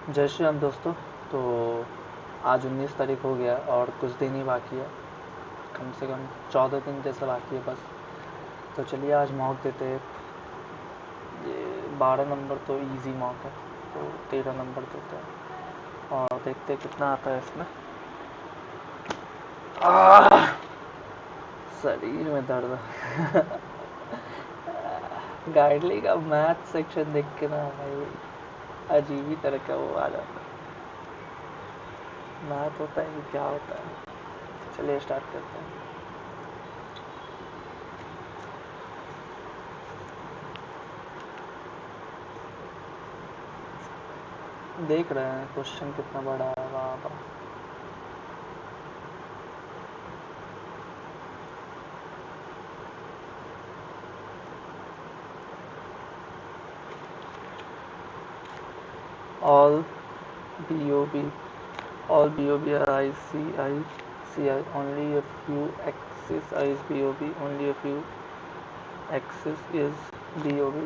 जय श्री राम दोस्तों। तो आज 19 तारीख हो गया और कुछ दिन ही बाकी है, कम से कम 14 दिन जैसा बाकी है बस। तो चलिए आज मॉक देते हैं। ये 12 नंबर तो इजी मॉक है, तो 13 नंबर देते हैं और देखते हैं कितना आता है इसमें। शरीर में दर्द। गाइडली का मैथ सेक्शन देख के ना भाई अजीब ही तरह का वो आ जाता है। मैथ होता है कि क्या होता है। चलिए स्टार्ट करते हैं। देख रहे हैं क्वेश्चन कितना बड़ा है। वाह वाह। all BOB all BOB are ICI only a few axis is BOB, only a few axis is BOB,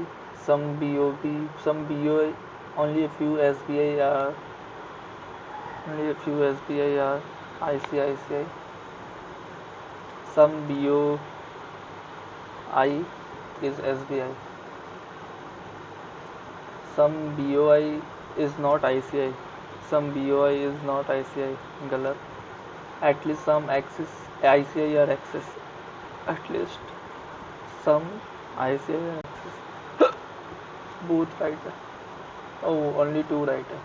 some BOB, some BOI, only a few SBI are only a few SBI are ICICI, some BOI is SBI, some BOI is not ICI, some BOI is not ICI. गलत. At least some axis ICI are axis. At least some ICI are axis. Both right है. Oh, only two right है.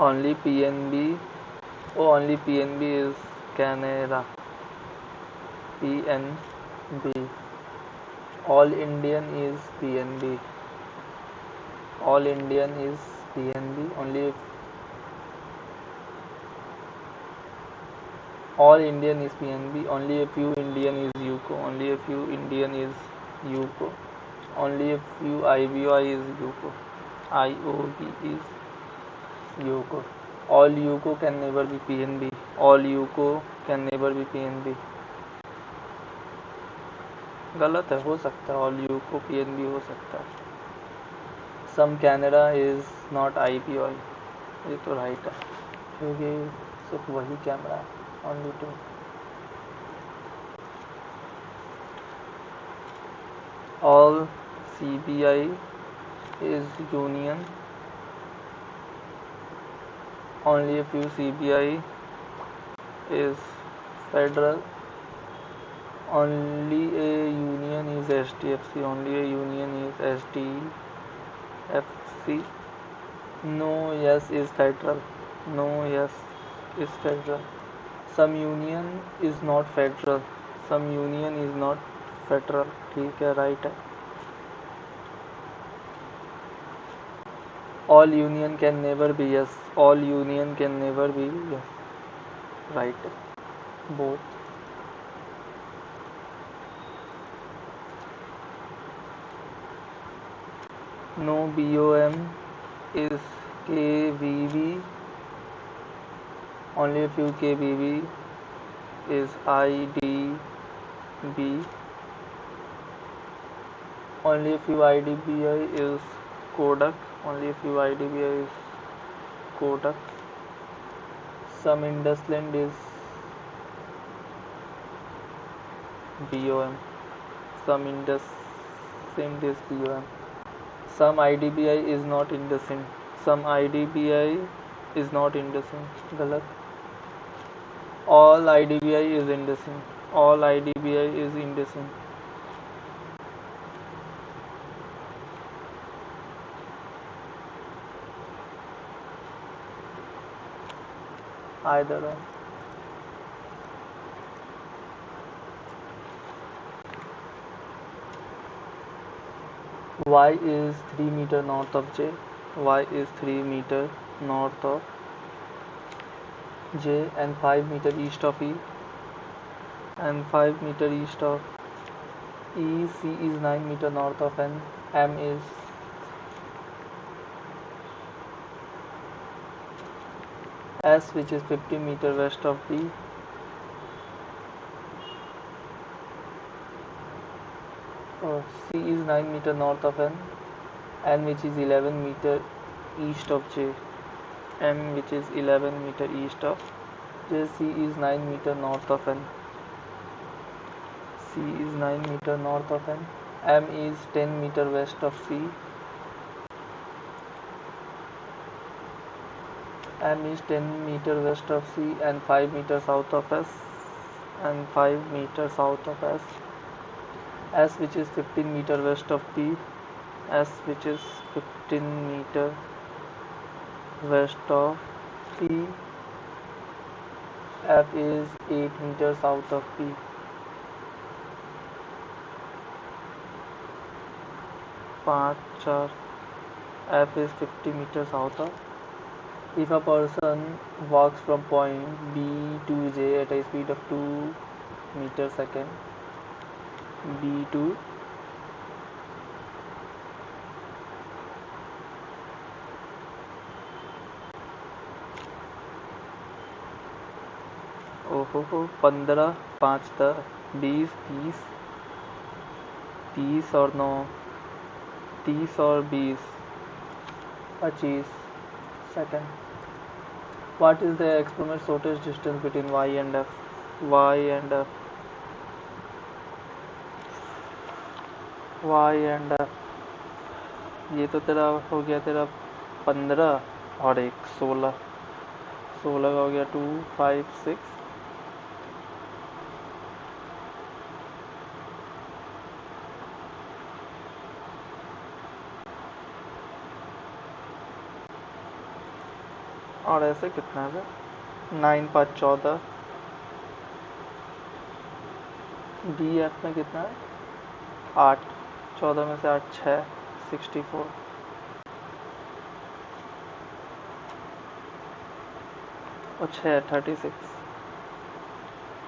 Only PNB. Oh, only PNB is Canada. PNB. All Indian is PNB. All Indian is PNB. All Indian is PNB. Only a few Indian is UCO. Only a few Indian is UCO. Only a few IBI is UCO. IOB is UCO. All UCO can never be PNB. All UCO can never be PNB. गलत है, हो सकता है all UCO PNB हो सकता है. Some Canada is not IPOI. ये तो राइट है क्योंकि सिर्फ वही कैमरा है. Only two. All CBI is union. Only a few CBI is federal. Only a union is HDFC. Only a union is HDFC. No yes is federal. No yes is federal. Some union is not federal. Some union is not federal. ठीक है, right है. All union can never be yes. All union can never be yes. Right. Both. No BOM is KBB. Only a few KBB is IDB. Only a few IDBI is Kodak. Only a few IDBI is Kodak. Some IndusLand is BOM. Some IndusInd is BOM. Some IDBI is not IndusInd. Some IDBI is not IndusInd. गलत. All IDBI is IndusInd. All IDBI is IndusInd. Either one. Y is 3 meter north of J. Y is 3 meter north of J and 5 meter east of E. And 5 meter east of E. C is 9 meter north of N. M is S, which is 50 meter west of B. C is 9 meter north of N. N which is 11 meter east of J, M which is 11 meter east of J, C is 9 meter north of N, C is 9 meter north of N, M is 10 meter west of C, M is 10 meter west of C and 5 meter south of S, and 5 meter south of S which is 15 meter west of P, S which is 15 meter west of P, F is 8 meter south of P. पाँच चार F is 50 meters south of. If a person walks from point B to J at a speed of 2 meters second, B to ओहो 15 5 10 20 30 30 और 9 30 और 20 25 second. What is the experiment shortest distance between Y and F? Y and F. Y and F. ये तो तेरा हो गया तेरा 15 और एक 16 16 का हो गया 2 5 6 और ऐसे कितना है 9 5 14 डी एफ में कितना है 8 14 में से 8 6 64 और 6 36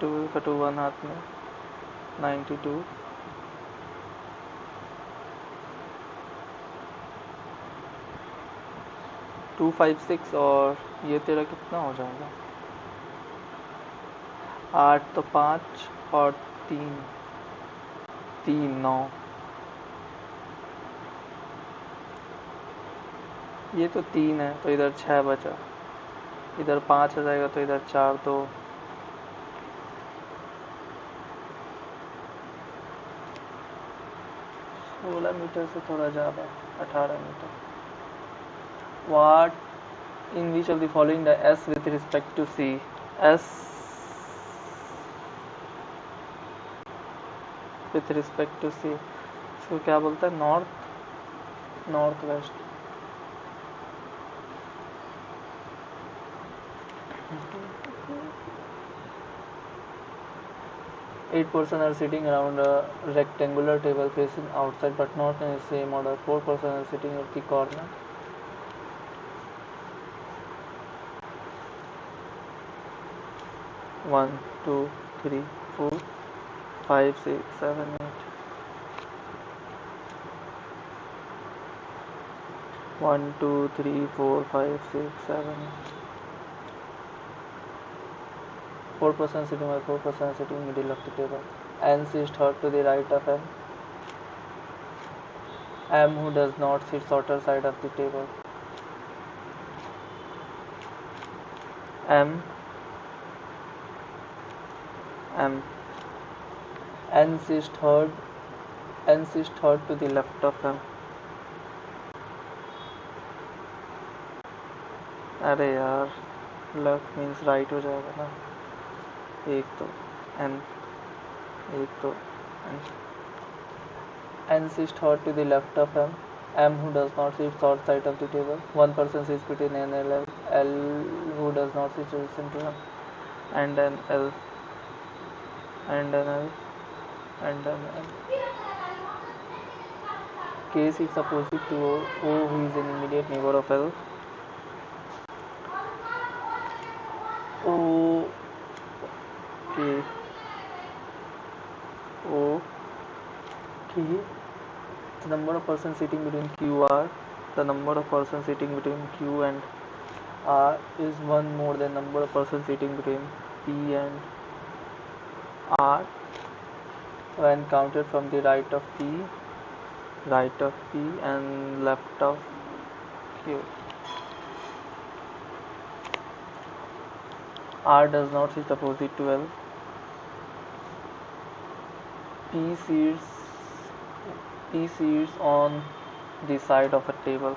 2 का 2 1 हाथ में 92 256 और ये तेरा कितना हो जाएगा 8 तो 5 और 3 9 ये तो 3 है तो इधर 6 बचा इधर 5 आ जाएगा तो इधर 4 2 16 मीटर से थोड़ा ज़्यादा 18 metre. What in which of the following the S with respect to C? S with respect to C. इसको क्या बोलता है north west. Eight persons are sitting around a rectangular table facing outside but not in the same order. 4 persons are sitting at the corner. 1 2 3 4 5 6 7 8 1 2 3 4 5 6 7 8 4 persons sitting while 4 persons sitting middle of the table. N is third to the right of M. M who does not sit shorter side of the table. M N is third to the left of M. अरे यार left means right हो जाएगा ना. एक तो N एक तो N is third to the left of M. M who does not sit short side of the table. One person sits between N and L. L who does not sit adjacent to M. And then L and then L and then L. K sits opposite to O who is an immediate neighbor of L. O K O K. The number of persons sitting between Q R. The number of persons sitting between Q and R is one more than number of persons sitting between P and R when counted from the right of P right of P and left of Q. R does not sit opposite to L. P sits on the side of a table.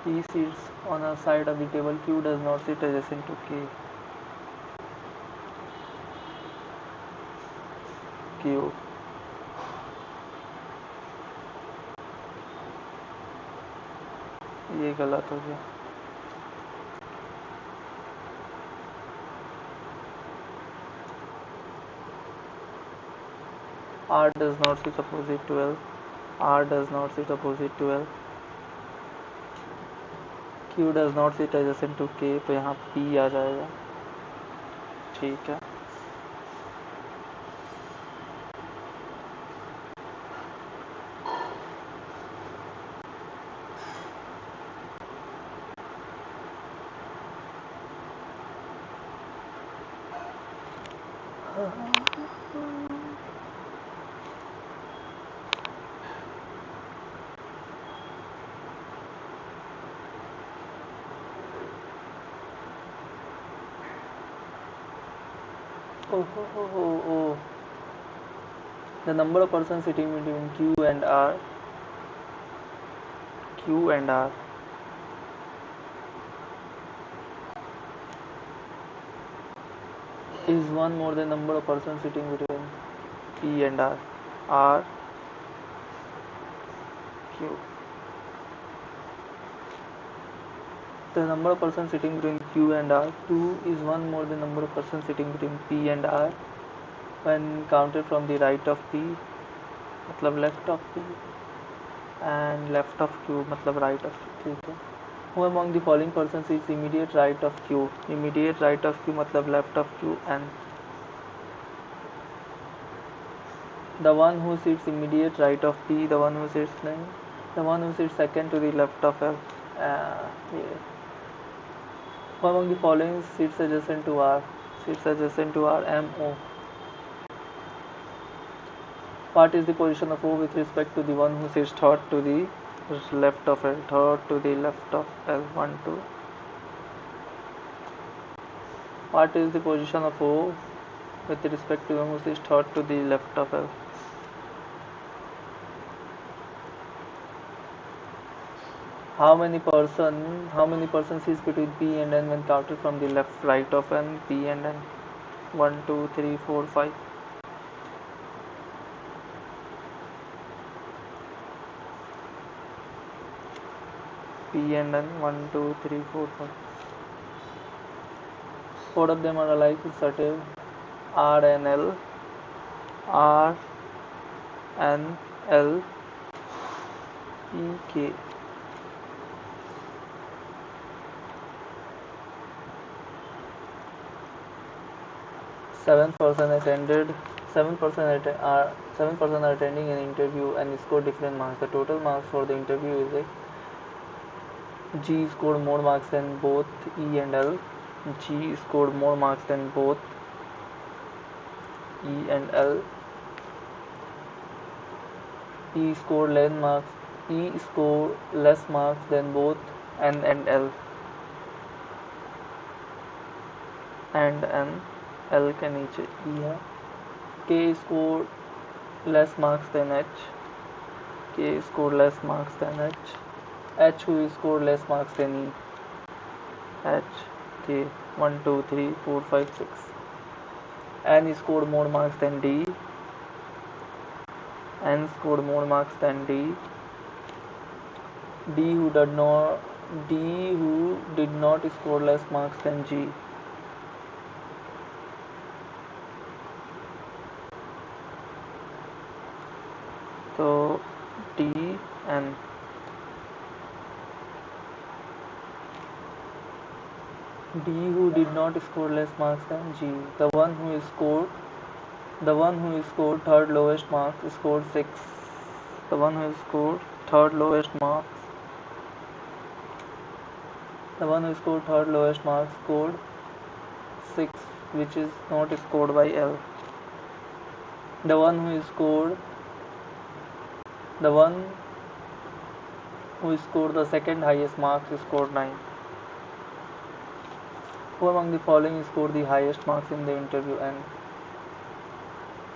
P sits on a side of the table. Q does not sit adjacent to K. Q. ये गलत हो गया. R does not sit opposite to L. R does not sit opposite to L. Q does not sit adjacent to K. तो यहाँ P आ जाएगा. ठीक है. Oh. The number of persons sitting between Q and R is one more than number of persons sitting between P and R, Q. The number of persons sitting between Q and R, 2 is one more than number of persons sitting between P and R when counted from the right of P, मतलब left of P, and left of Q, मतलब right of Q. ठीक है. Who among the following persons is immediate right of Q? Immediate right of Q मतलब left of Q, and the one who sits immediate right of P, the one who sits second to the left of L. Yeah. Who among the following sits adjacent to R? M, O. What is the position of O with respect to the one who sits third to the left of L? 1, 2. What is the position of O with respect to the one who sits third to the left of L? How many persons is between P and N when counted from the left right of N? P and N. 1, 2, 3, 4, 5. P and N. 1, 2, 3, 4, 5. 4 of them are alike assertive. R and L. R and L. E, K. Seven person are attending an interview and scored different marks. The total marks for the interview is a G scored more marks than both E and L. G scored more marks than both E and L. E scored less marks than both N and L. And N, L के नीचे E है. K scored less marks than H. H who scored less marks than E. H, K. 1, 2, 3, 4, 5, 6. N scored more marks than D. D who did not score less marks than G. So D and D who did not score less marks than G. The one who scored third lowest mark scored 6. The one who scored third lowest mark scored 6, which is not scored by L. The one who scored the second highest marks scored 9. Who among the following scored the highest marks in the interview? And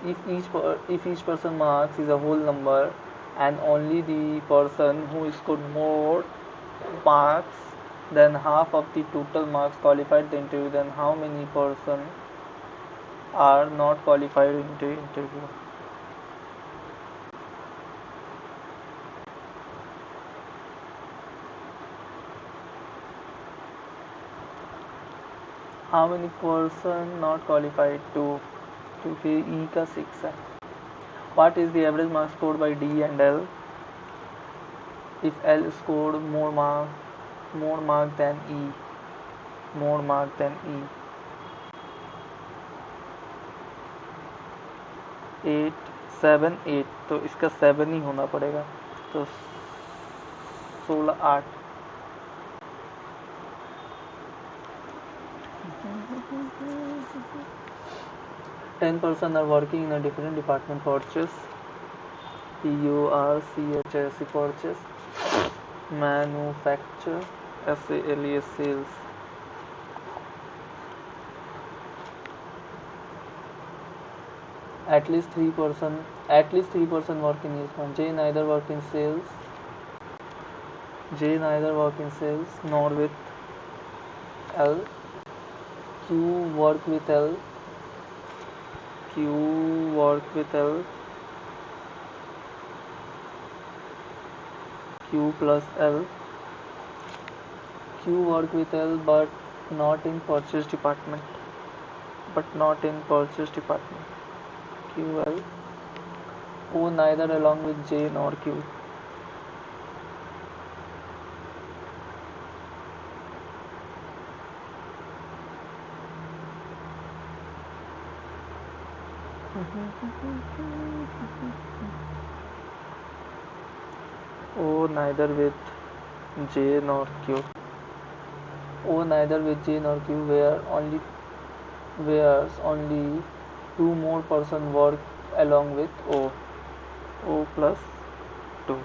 if each person marks is a whole number and only the person who scored more marks than half of the total marks qualified the interview, then how many person are not qualified in the interview? How many person not qualified? 2, क्योंकि E का 6 है. What is the average mark scored by D and L if L scored more mark than E? More mark than E. 8, 7, 8. तो इसका 7 ही होना पड़ेगा. तो 16, 8. 10% are working in a different department. Purchase, PURCHS, purchase. Manufacture, SALES, sales. At least 3% work in each one. J neither work in sales nor with L. Q work with L. Q plus L. Q work with L but not in purchase department. QL. O neither along with J nor Q. O neither with J nor Q. Whereas only 2 more person work along with O. O plus 2.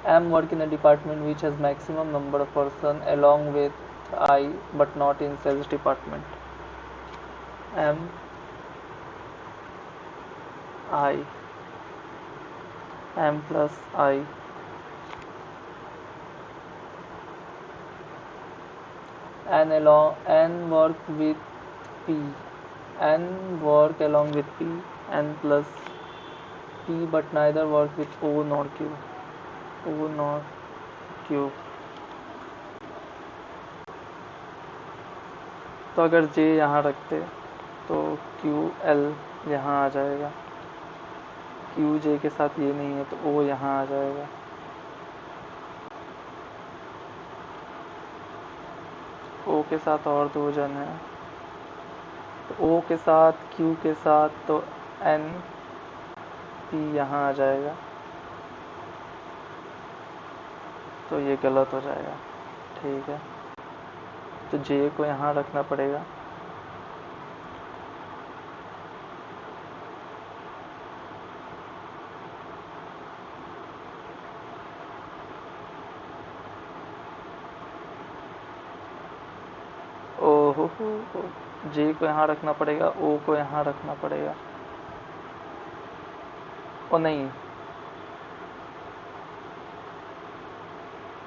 M work in a department which has maximum number of person along with I but not in sales department. M plus I. N work with P. N work along with P. N plus P but neither work with O nor Q. तो अगर J यहाँ रखते तो QL यहाँ आ जाएगा. Q J के साथ ये नहीं है तो O यहाँ आ जाएगा. O के साथ और 2 जन है तो O के साथ Q के साथ तो N P यहाँ आ जाएगा. तो ये गलत हो जाएगा. ठीक है, तो J को यहाँ रखना पड़ेगा. ओहो, J को यहाँ रखना पड़ेगा, O को यहाँ रखना पड़ेगा. ओ नहीं,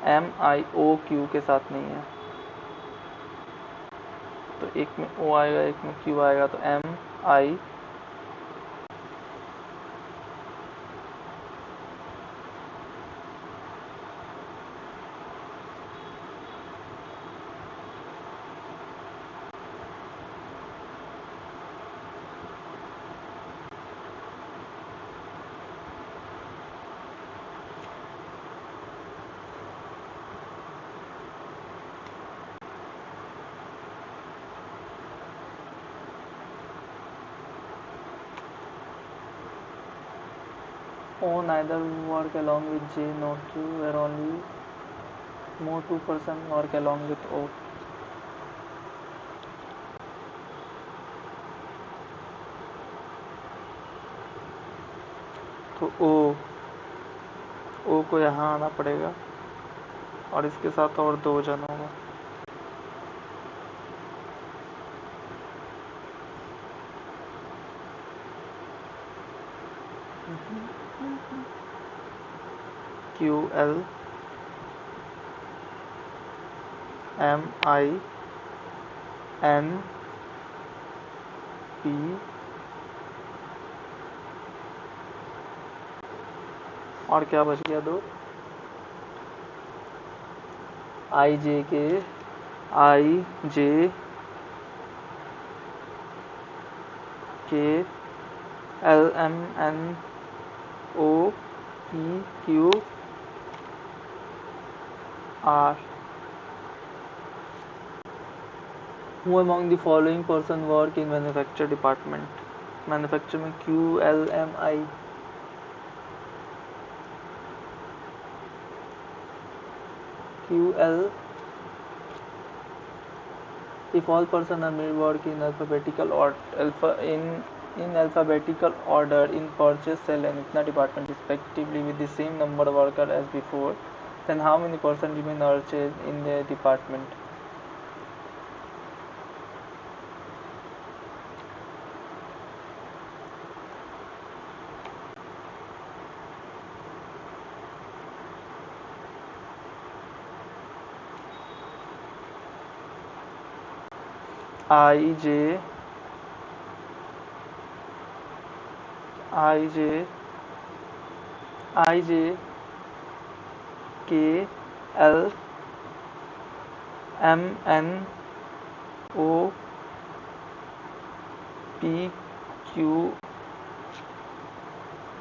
MIOQ के साथ नहीं है तो एक में O आएगा एक में Q आएगा तो MI O neither work along with J nor Q, where only more 2% work along with O. तो ओ को यहाँ आना पड़ेगा और इसके साथ और 2 जन होगा। QLMINP और क्या बच गया 2 IJK LMNOPQR. Who among the following person work in manufacture department? Manufacture में QLMI QL. If all person are made work in alphabetical order in purchase, sale and ITNA department respectively with the same number of workers as before, then how many person remain urgent in the department? IJ K L M N O P Q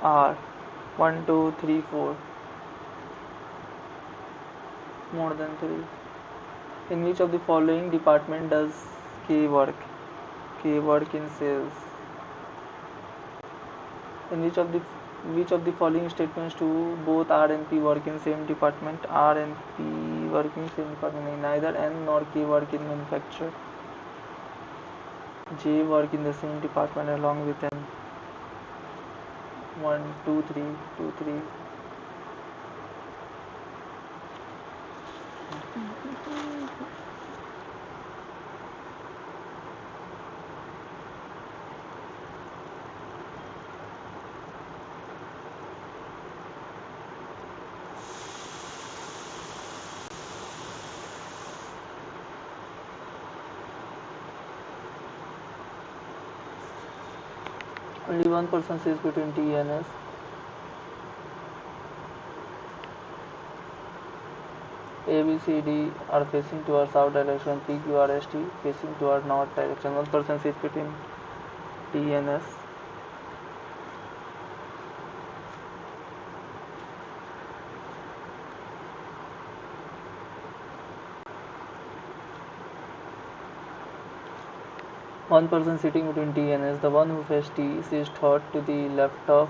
R. 1 2 3 4. More than 3. In which of the following department does K work? K work in sales. In which of the following statements do both R and P work in same department? R and P work in same department. Neither N nor K work in manufacture. J work in the same department along with N. 1 2 3 2 3. Only one person sits between T and S. A, B, C, D are facing towards south direction. P, Q, R, S, T facing toward north direction. One person sits between T and S. One person sitting between T and S. The one who faces T sits third to the left of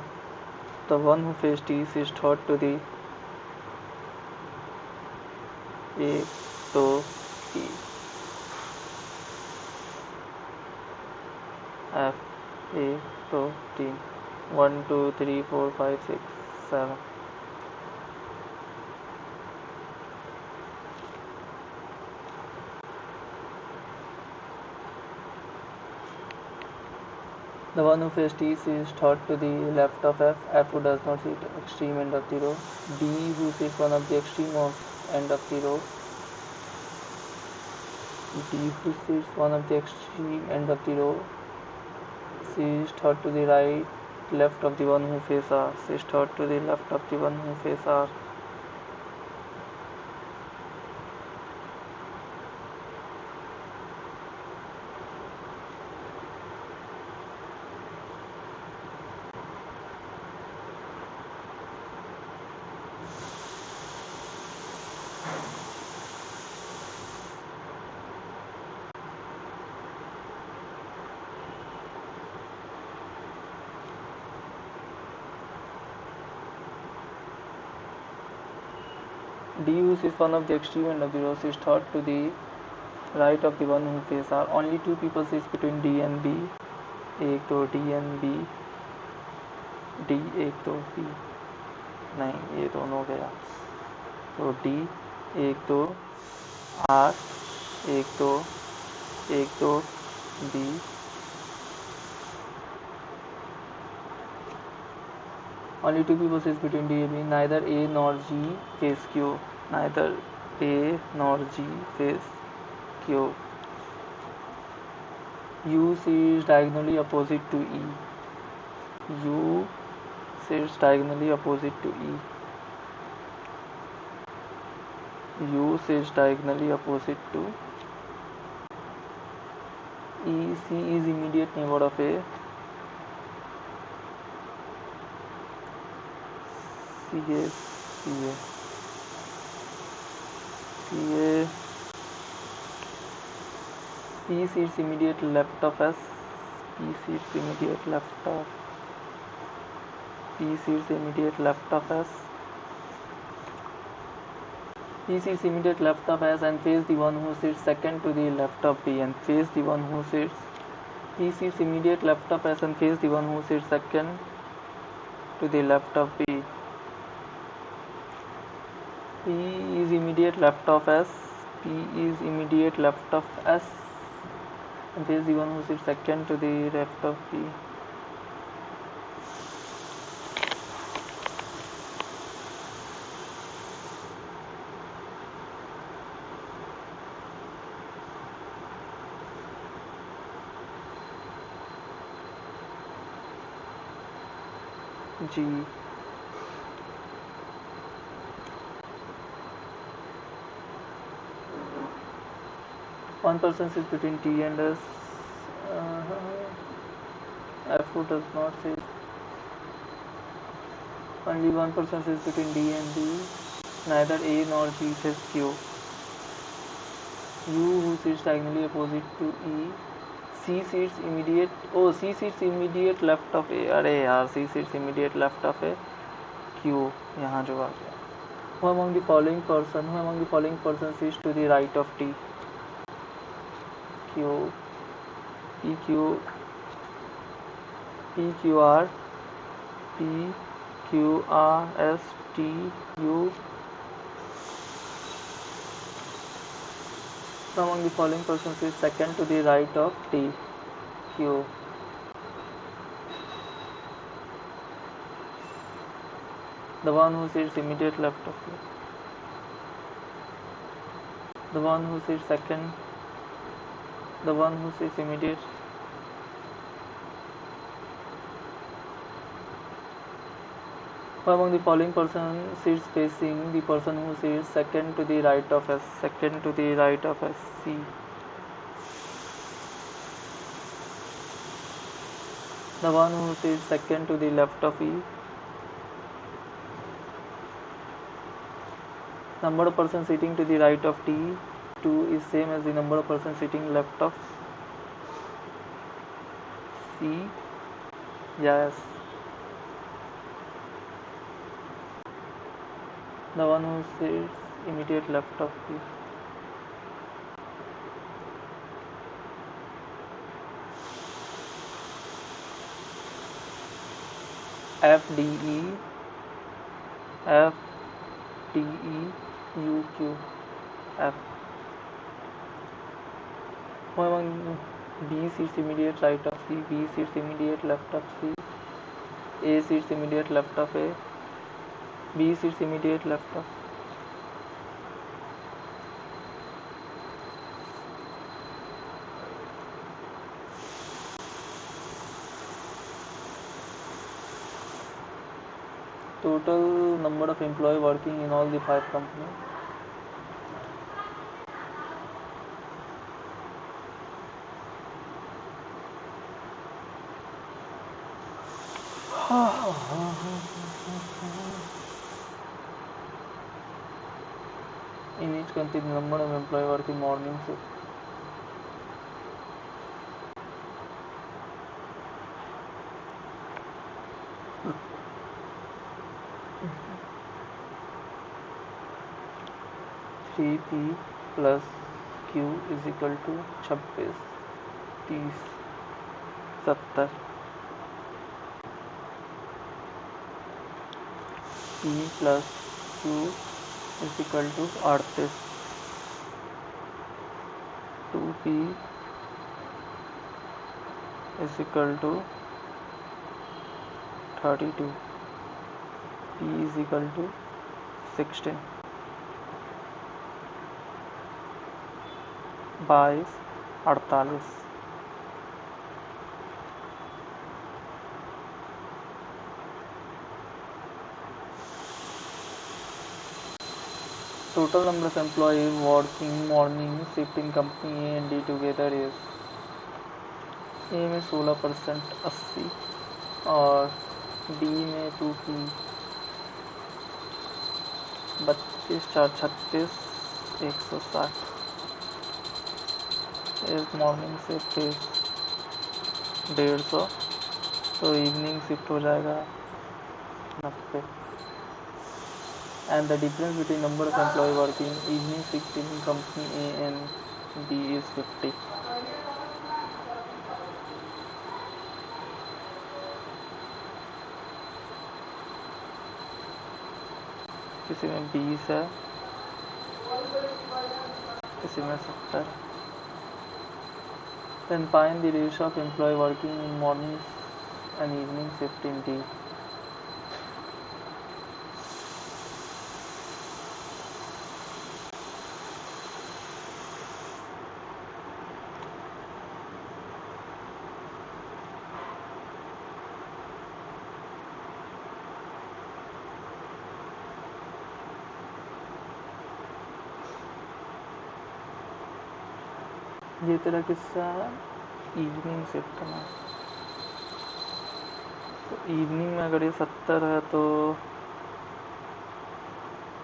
the one who faces T sits third to the A to T. F A to T. 1 2 3 4 5 6 7. The one who faces T is third to the left of F. F who does not sit extreme end of the row. D who sits one of the extreme of end of the row. D who sits one of the extreme end of the row. C is third to the right, left of the one who faces R. C is third to the left of the one who faces R. D who sits one of the extreme end of the row is third to the right of the one who faces R. Only two people sit between D and B. एक तो D and B. D 1 2 B नहीं, ये दोनों गया, तो D 1 2 R 1 2 1 2 B only two people sits between D and B. Neither A nor G face Q. Neither A nor G face Q. U sits diagonally opposite to E. U sits diagonally opposite to E. U sits diagonally opposite to E. C is immediate neighbor of A. C A C A C A. P sits immediate left of S. P sits immediate left of P sits immediate left of S. P sits immediate left of S and face the one who sits second to the left of B and face the one who sits. P sits immediate left of S and face the one who sits second to the left of B. P is immediate left of S. P is immediate left of S and face the one who sits second to the left of B. G. One person sits between T and S. F who does not sit. Only one person sits between D and D. Neither A nor G says Q. U who sits diagonally opposite to E. C sits immediate left of A. अरे यार, C sits immediate left of A. Q यहाँ जो आ गया. Who among the following person sits to the right of T? Q P Q P Q R P Q R S T U. Who among the following persons is second to the right of T? Q. The one who sits immediate left of Q. The one who sits second. The one who sits immediate. Who among the following persons sits facing the person who sits second to the right of S? Second to the right of S. C. The one who sits second to the left of E. Number of persons sitting to the right of T 2 is same as the number of persons sitting left of C. Yes. The one who sits immediate left of P. F D E F D E U Q F. Who among B sits immediate right of C? B sits immediate left of C. A sits immediate left of A. B sits immediate left of. Total number of employees working in all the 5 companies. In each country, the number of employees working morning shift. Three P plus Q is equal to 26 30 70. P plus Q is equal to 38, 2P is equal to 32, P is equal to 16, 22, 48. Total number of employees working morning shift in company A and D together is A में 16% 80 और D में 2P 32, 4, 36, 160. एक morning shift is 150, तो evening shift हो जाएगा 90. And the difference between number of employee working evening shift in company A and B is 50. किसी में 20 है, किसी में 70. Then find the ratio of employee working in morning and evening shift in D. ये तेरा किस्सा इवनिंग शिफ्ट में, तो इवनिंग में अगर ये 70 है तो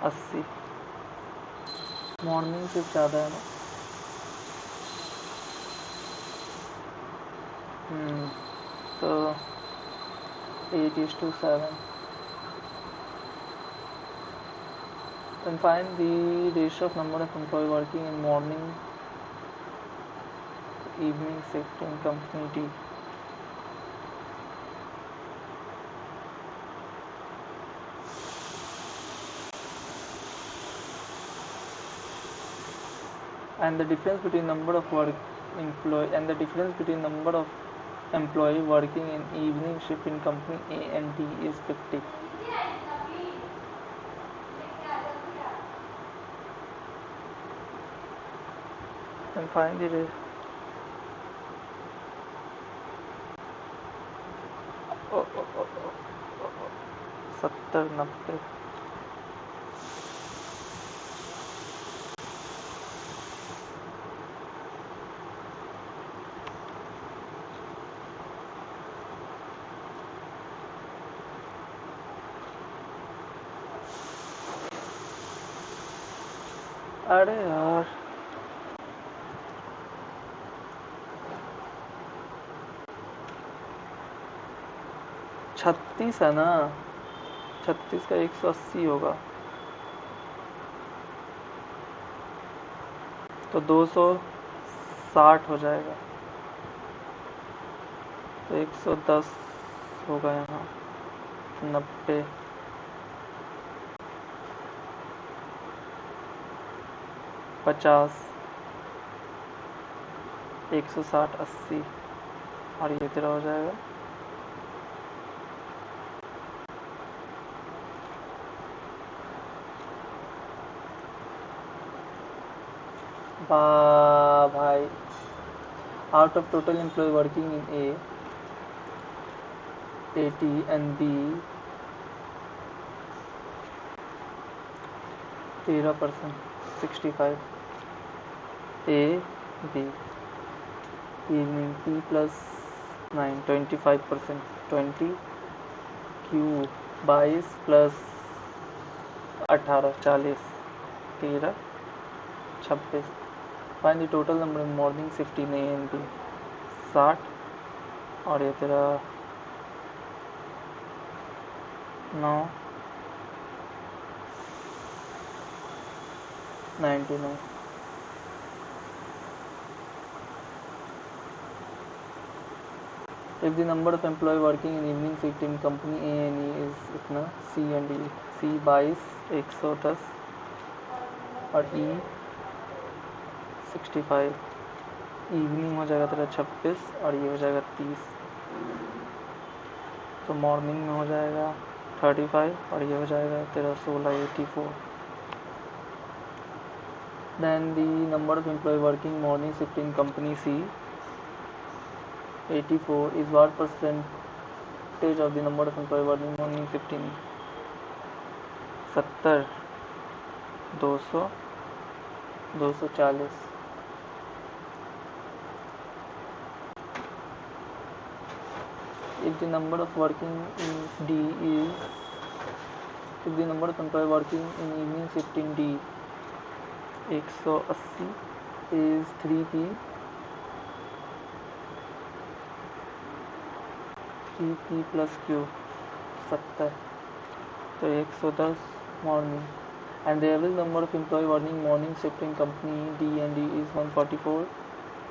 80. मॉर्निंग शिफ्ट ज़्यादा है ना. तो 8:7. Then find the ratio of number of employee working in morning evening shift in company D. And the difference between number of employee working in evening shift in company A and D is 50. And find the ratio. 70, 90. अरे यार, छत्तीस है ना, 36 का 180 होगा, तो 260 हो जाएगा, तो 110 होगा यहाँ. 90, 50, 160, 80 और ये तेरा हो जाएगा भाई. Out of total employee working in A, 80 and B 13%, 65. A, B. Evening P plus 9, 25%, 20. Q 22 plus 18, 40, 13, 26. Find the total number in morning shift in A and B. 60 और ये तेरा 9, 99. If the number of employee working in evening shift in company A and E is कितना, सी and ई, सी 22 110 और ई 65, evening हो जाएगा तेरा 26 और ये हो जाएगा 30, तो मॉर्निंग में हो जाएगा 35 और ये हो जाएगा तेरा 16 84। Then the number of employee working morning shift in company C 84 is what percentage of the number of employee working morning shift in 70 200 240। If the number of working in D is if the number of employee working in evening shift in D 180 is 3P 3P plus Q 70, तो 110 morning, and the average number of employee working morning shift in company D and D is 144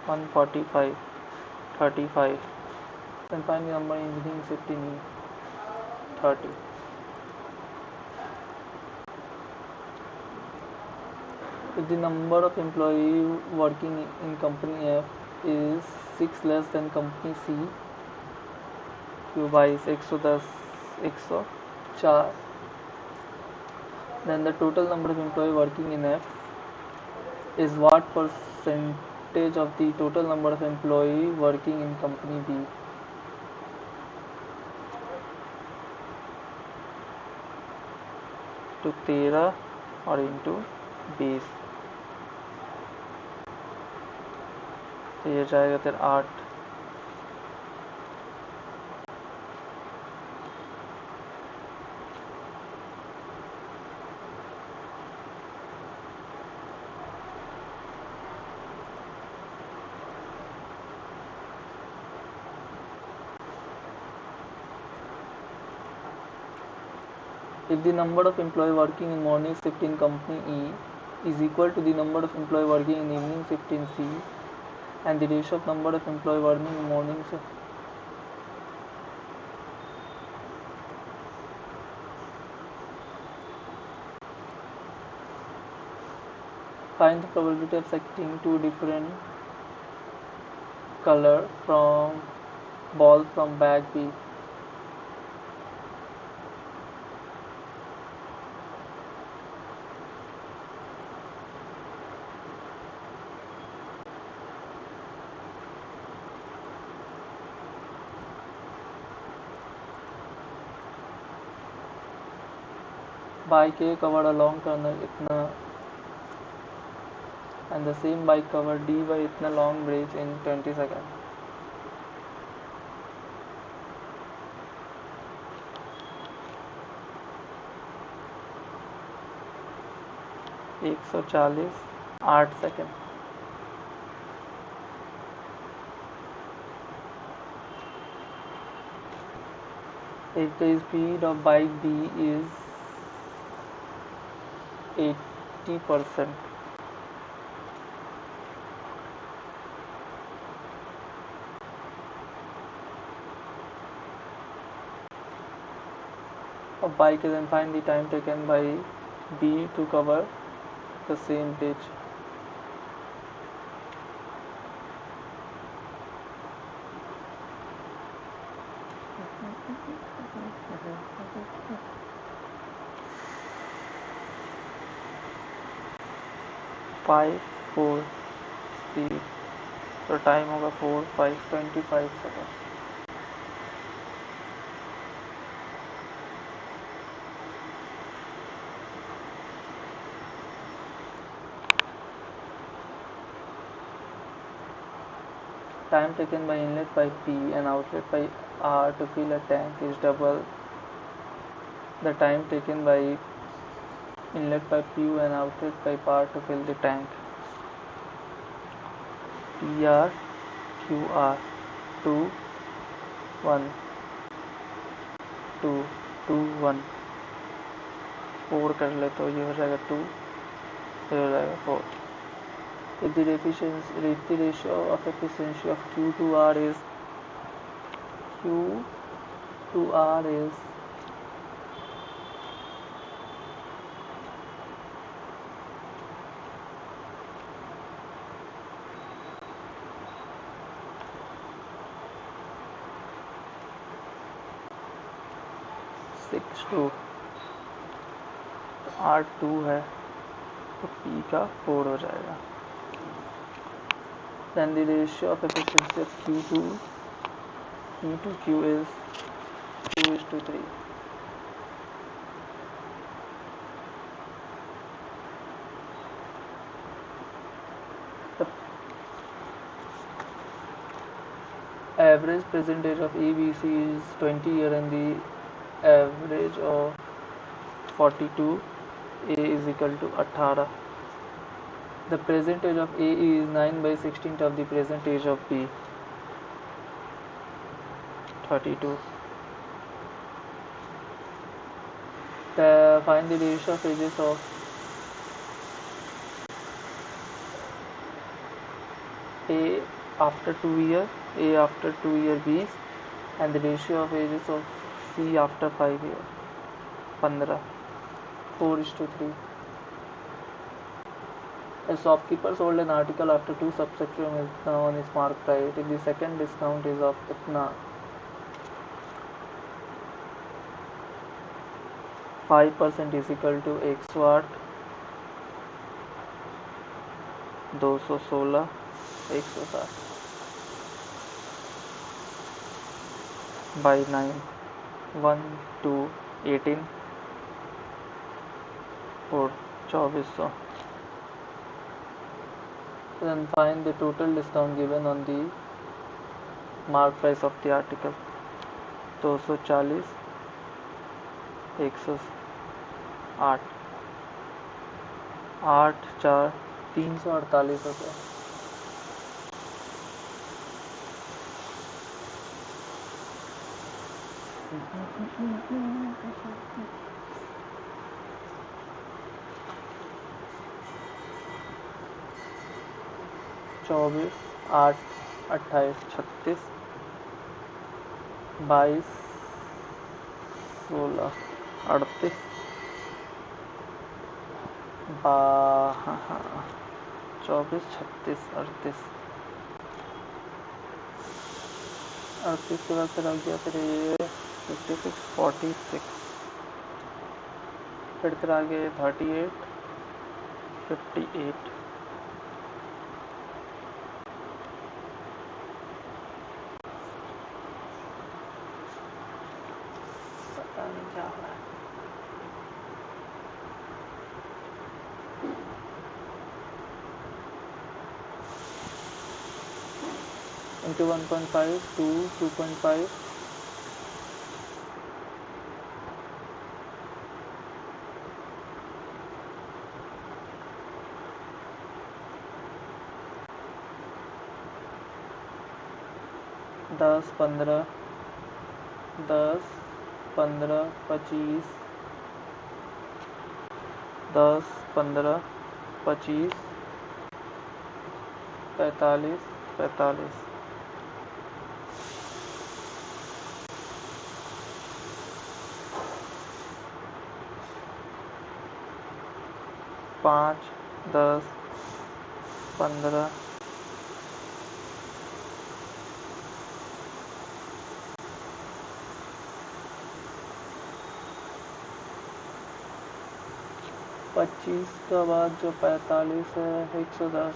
145 35, and find the number in evening shift in E 30. If the number of employee working in company F is 6 less than company C, Q by 110 104, then the total number of employee working in F is what percentage of the total number of employee working in company B? तो 13 और into 20, तो ये जाएगा तेरा 8। If the number of employee working in morning shift in company E is equal to the number of employee working in evening shift in C, and the ratio of number of employee working in morning shift, find the probability of selecting two different color from ball from bag B. Bike A covered a long tunnel itna, and the same bike covered D by itna long bridge in 20 seconds. एक 140 8 second. If the speed of bike B is 80%, of bike, then find the time taken by B to cover the same bridge. Five 4 3, तो time होगा 4 5 25 second. Time taken by inlet pipe P and outlet pipe R to fill a tank is double the time taken by inlet pipe Q and outlet pipe R to fill the tank. PR QR 2 1 2 2 1 4 कर ले तो ये हो जाएगा 2, ये हो जाएगा 4। If the ratio of efficiency of Q to R is 6 2, तो 8 2 है, तो P का 4 हो जाएगा। Then the ratio of efficiency of Q to E to Q is 2:3. The average present age of ABC is 20 years and the average of 42. A is equal to 18. The present age of A is 9/16 of the present age of B, 32. Find the ratio of ages of A after 2 years, A after 2 year B, and the ratio of ages of C after 5 years, 15, 4:3. A shopkeeper sold an article after 2 subsequent discount on his mark price. If the second discount is of कितना 5% is equal to 108, 216, 160 by 9, 1 2 18 4 2400. Then find the total discount given on the mark price of the article. 240, 108, 8 4 348 रुपये। चौबीस 8 28 36 22 16 38 24 36 38 38 के बाद फिर आ गया फिर ये 56 46 फिर आ गया 38 58 पता नहीं क्या हो रहा है। into 1.5 to 2.5 10 15 10 15 25 10 15 25 45 45 5 10 15 25 के बाद जो 45 है 110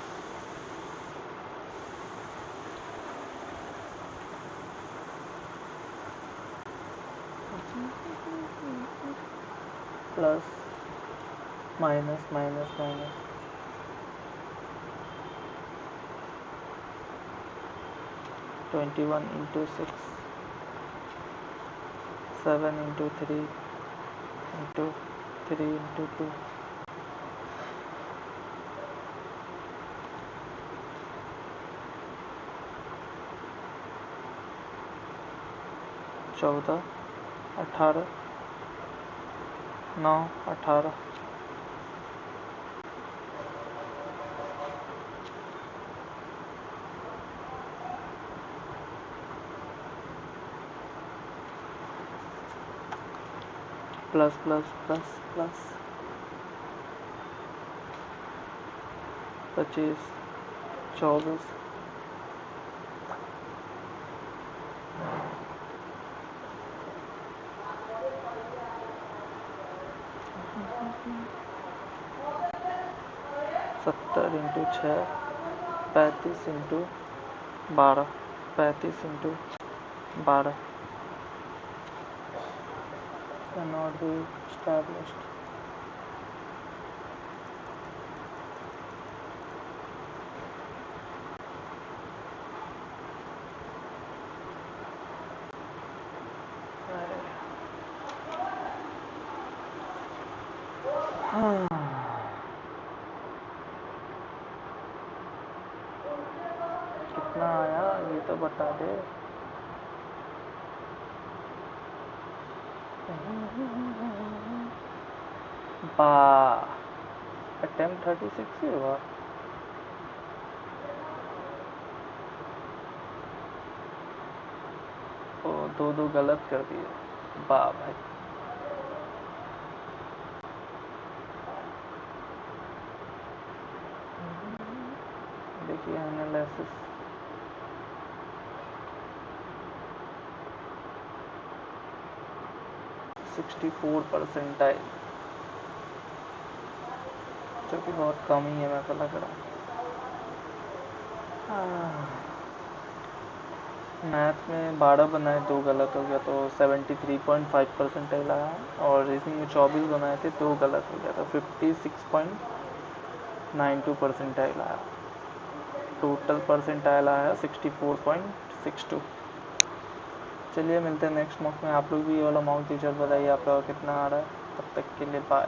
plus minus minus minus 21 into 6 7 into 3 into 3 into 2 14 18 9 18 plus plus plus plus 25 24 Gracias. 70 into 6 35 into 12 35 into 12 cannot be established. कितना आया ये तो बता दे। अटेम्प्ट 36 ही हुआ। ओ दो गलत कर दिए। वाह भाई। देखिए एनालिसिस 64 परसेंटाइल, जो कि बहुत कम ही है मेरे को लग रहा है। मैथ में 12 बनाए 2 गलत हो गया तो 73.5 परसेंटाइल आया, और रीजनिंग में 24 बनाए थे 2 गलत हो गया तो 56.92 परसेंटाइल आया। टोटल परसेंटाइल आया 64.62। चलिए मिलते हैं नेक्स्ट मॉक में। आप लोग भी ये वाला मॉक टीचर बताइए आप लोग कितना आ रहा है। तब तक के लिए बाय।